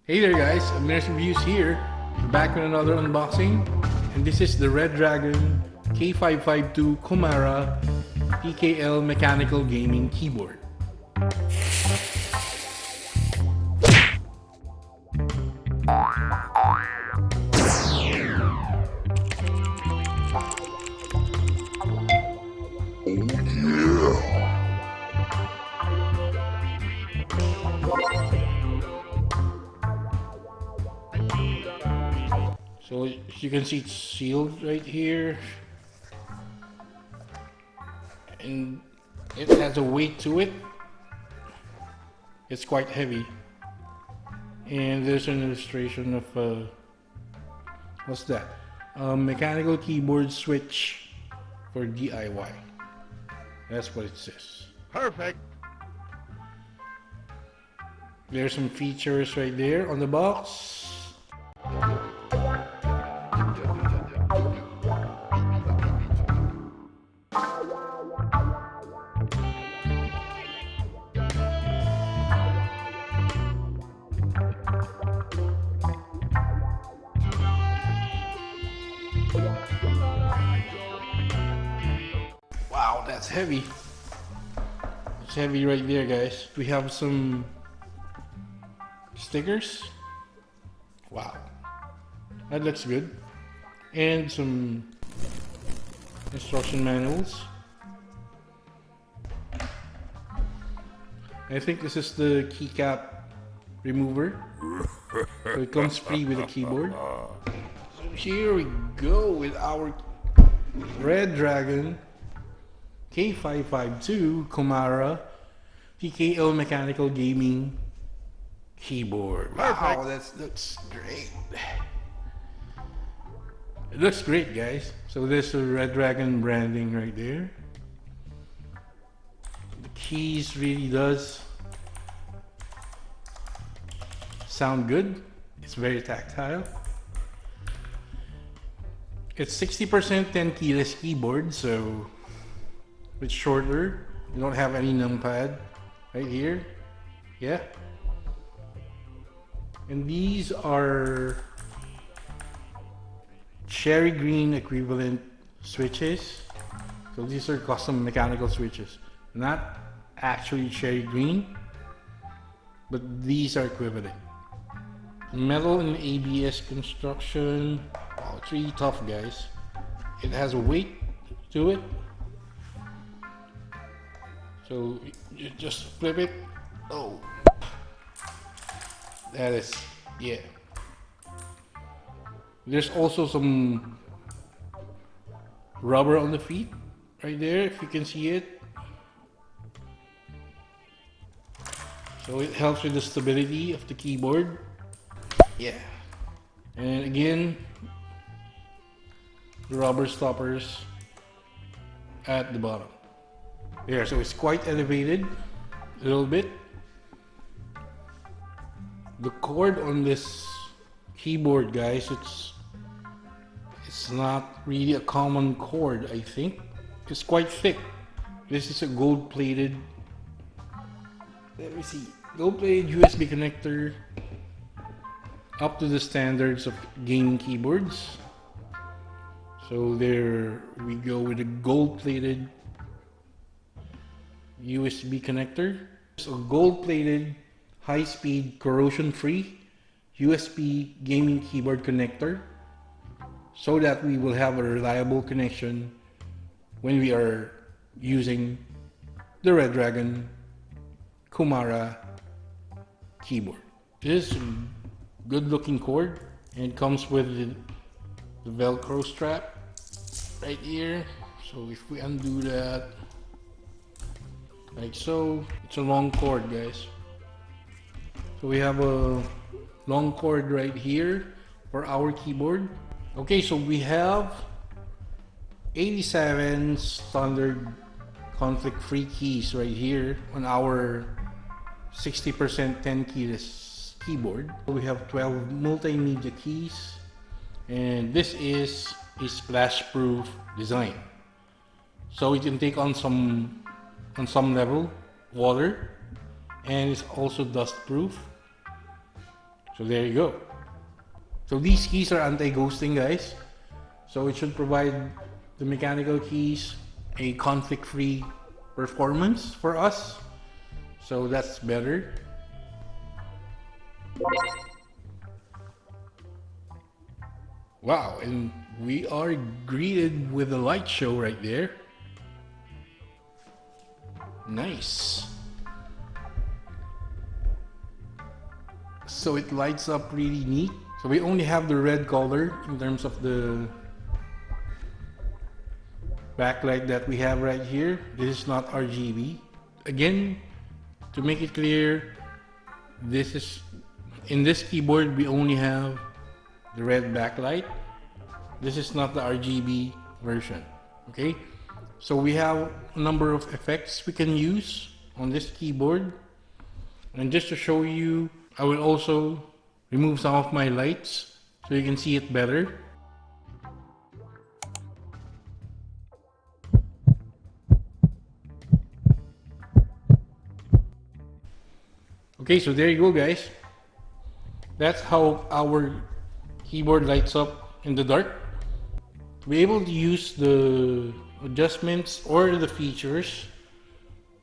Hey there guys, Abner's Reviews here. We're back with another unboxing. And this is the Redragon K552 Kumara TKL mechanical gaming keyboard. So as you can see, it's sealed right here, and it has a weight to it. It's quite heavy, and there's an illustration of what's that? A mechanical keyboard switch for DIY. That's what it says. Perfect. There's some features right there on the box. Wow, that's heavy. It's heavy right there, guys. We have some stickers. Wow, that looks good. And some instruction manuals. I think this is the keycap remover. So it comes free with a keyboard. So here we go with our Redragon K552 Kumara TKL mechanical gaming keyboard. Wow, that looks great. It looks great, guys. So there's the Redragon branding right there. The keys really does sound good. It's very tactile. It's 60% 10 keyless keyboard, so it's shorter. You don't have any numpad right here. Yeah. And these are cherry green equivalent switches. So these are custom mechanical switches. Not actually cherry green, but these are equivalent. Metal and ABS construction. Wow, it's really tough, guys. It has a weight to it. So you just flip it. Oh, that is, yeah. There's also some rubber on the feet right there, if you can see it. So it helps with the stability of the keyboard. Yeah. And again, the rubber stoppers at the bottom. There, so it's quite elevated a little bit. The cord on this keyboard, guys, it's not really a common cord, I think. It's quite thick. This is a gold-plated, let me see, gold-plated USB connector, up to the standards of gaming keyboards. So there we go with a gold-plated USB connector. It's a gold-plated, high-speed, corrosion-free USB gaming keyboard connector, so that we will have a reliable connection when we are using the Redragon Kumara keyboard. This is a good-looking cord, and it comes with the Velcro strap right here. So if we undo that, like so, it's a long cord, guys. So we have a long cord right here for our keyboard. Okay, so we have 87 standard conflict-free keys right here on our 60% 10 keyless keyboard. We have 12 multimedia keys, and this is a splash-proof design. So it can take on some level water, and it's also dust proof. So there you go. So these keys are anti-ghosting, guys. So it should provide the mechanical keys a conflict-free performance for us. So that's better. Wow, and we are greeted with a light show right there. Nice. So it lights up really neat. So we only have the red color in terms of the backlight that we have right here. This is not RGB. Again, to make it clear, this is in this keyboard we only have the red backlight. This is not the RGB version. Okay, so we have a number of effects we can use on this keyboard, and just to show you, I will also remove some of my lights so you can see it better. Okay, so there you go, guys. That's how our keyboard lights up in the dark. To be able to use the adjustments or the features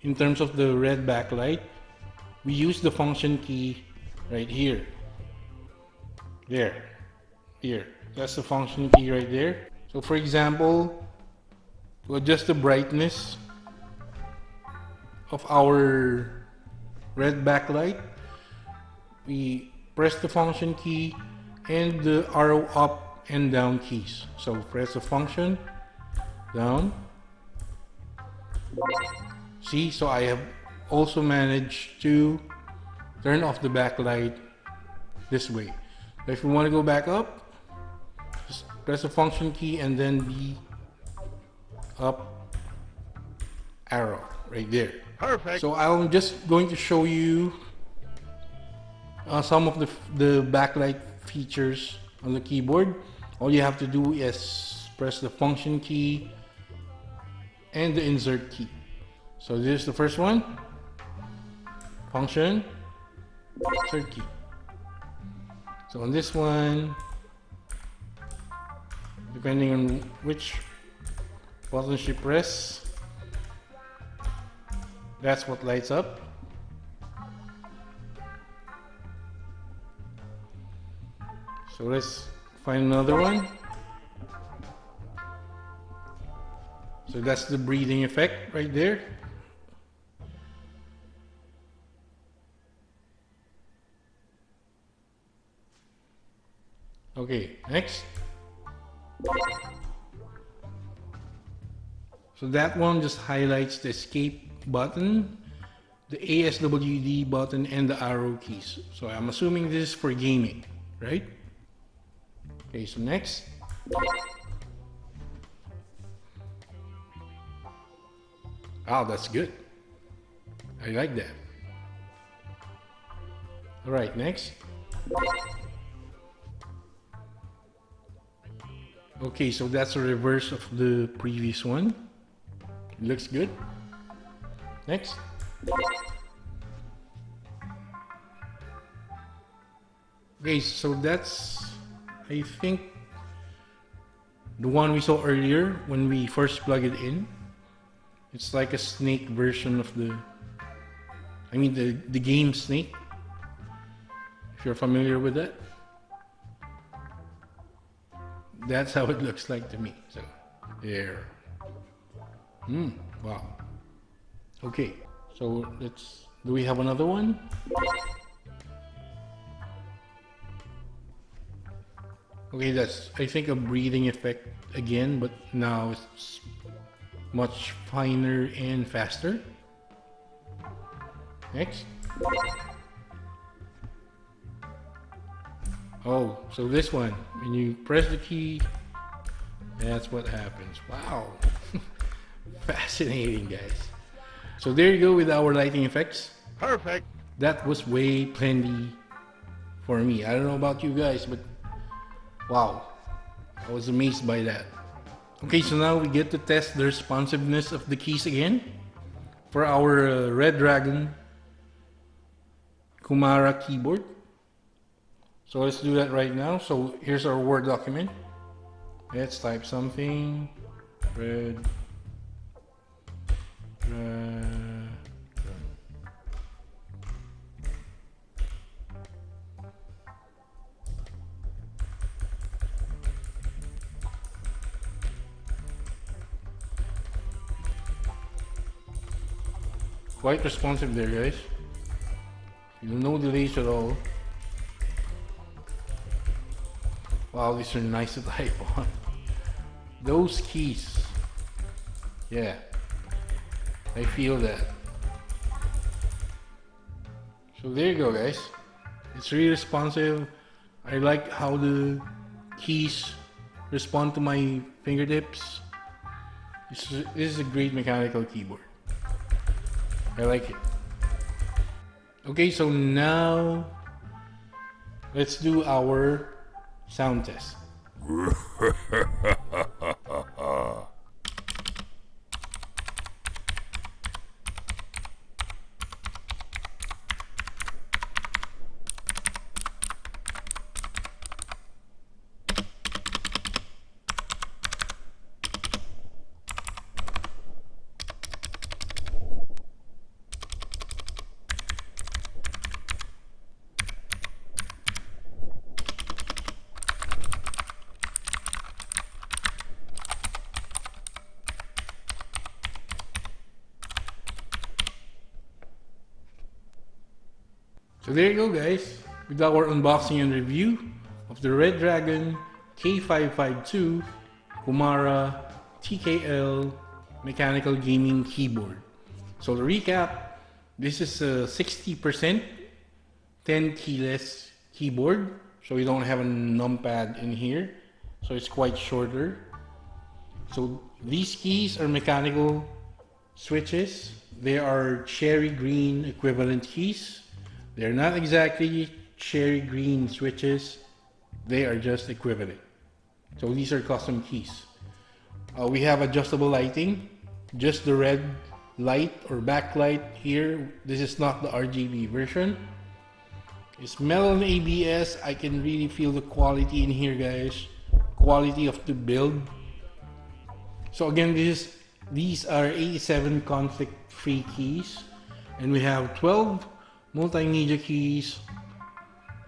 in terms of the red backlight, we use the function key right here. Here. That's the function key right there. So for example, to adjust the brightness of our red backlight, we press the function key and the arrow up and down keys. So press the function down. See, so I have also managed to turn off the backlight this way. If you want to go back up, just press the function key and then the up arrow right there. Perfect. So I'm just going to show you some of the backlight features on the keyboard. All you have to do is press the function key and the insert key. So this is the first one. Function, insert key. So on this one, depending on which button you press, that's what lights up. So let's find another one. So that's the breathing effect right there. Okay, next. So that one just highlights the escape button, the ASWD button, and the arrow keys. So I'm assuming this is for gaming, right? Okay, so next. Oh, that's good. I like that. All right, next. Okay, so that's a reverse of the previous one. It looks good. Next. Okay, so that's, I think, the one we saw earlier when we first plug it in. It's like a snake version of the game Snake, if you're familiar with that. That's how it looks like to me. So there. Wow. Okay, so do we have another one? Okay, that's, I think, a breathing effect again, but now it's much finer and faster. Next. Oh, so this one, when you press the key, that's what happens. Wow. Fascinating, guys. So there you go with our lighting effects. Perfect. That was way plenty for me. I don't know about you guys, but wow, I was amazed by that. Okay, so now we get to test the responsiveness of the keys again for our Redragon Kumara keyboard. So let's do that right now. So here's our Word document. Let's type something. Red. Quite responsive there, guys. No delays at all. Wow, these are nice to type on. Those keys. Yeah. I feel that. So there you go, guys. It's really responsive. I like how the keys respond to my fingertips. This is a great mechanical keyboard. I like it. Okay, so now let's do our sound test. So there you go, guys, with our unboxing and review of the Redragon K552 Kumara TKL mechanical gaming keyboard. So to recap, this is a 60% 10 keyless keyboard, so you don't have a numpad in here, so it's quite shorter. So these keys are mechanical switches. They are cherry green equivalent keys. They're not exactly cherry green switches, they are just equivalent. So these are custom keys. We have adjustable lighting, just the red light or backlight here. This is not the RGB version. It's metal and ABS. I can really feel the quality in here, guys. Quality of the build. So again, these are 87 conflict-free keys, and we have 12 multimedia keys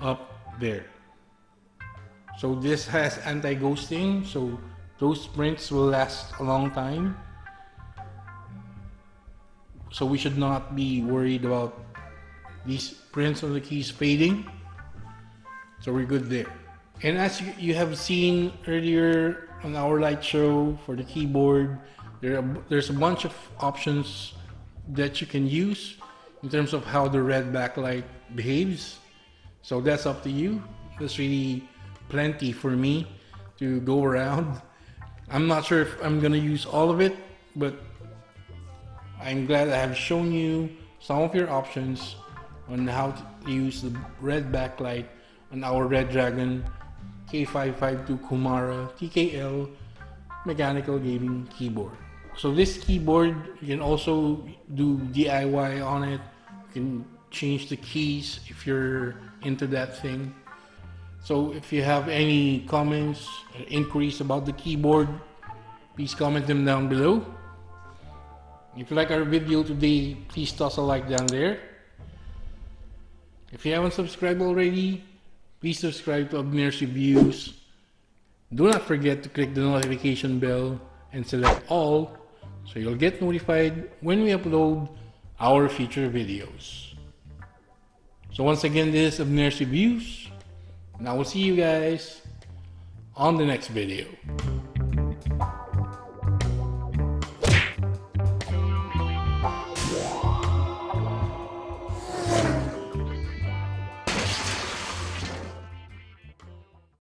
up there. So this has anti-ghosting, so those prints will last a long time. So we should not be worried about these prints on the keys fading. So we're good there. And as you have seen earlier on our light show for the keyboard, there's a bunch of options that you can use in terms of how the red backlight behaves. So that's up to you. There's really plenty for me to go around. I'm not sure if I'm gonna use all of it, but I'm glad I have shown you some of your options on how to use the red backlight on our Redragon K552 Kumara TKL mechanical gaming keyboard. So this keyboard, you can also do DIY on it. You can change the keys if you're into that thing. So if you have any comments or inquiries about the keyboard, please comment them down below. If you like our video today, please toss a like down there. If you haven't subscribed already, please subscribe to Abner's Reviews. Do not forget to click the notification bell and select all so you'll get notified when we upload our future videos. So once again, this is Abner's Reviews, and I will see you guys on the next video.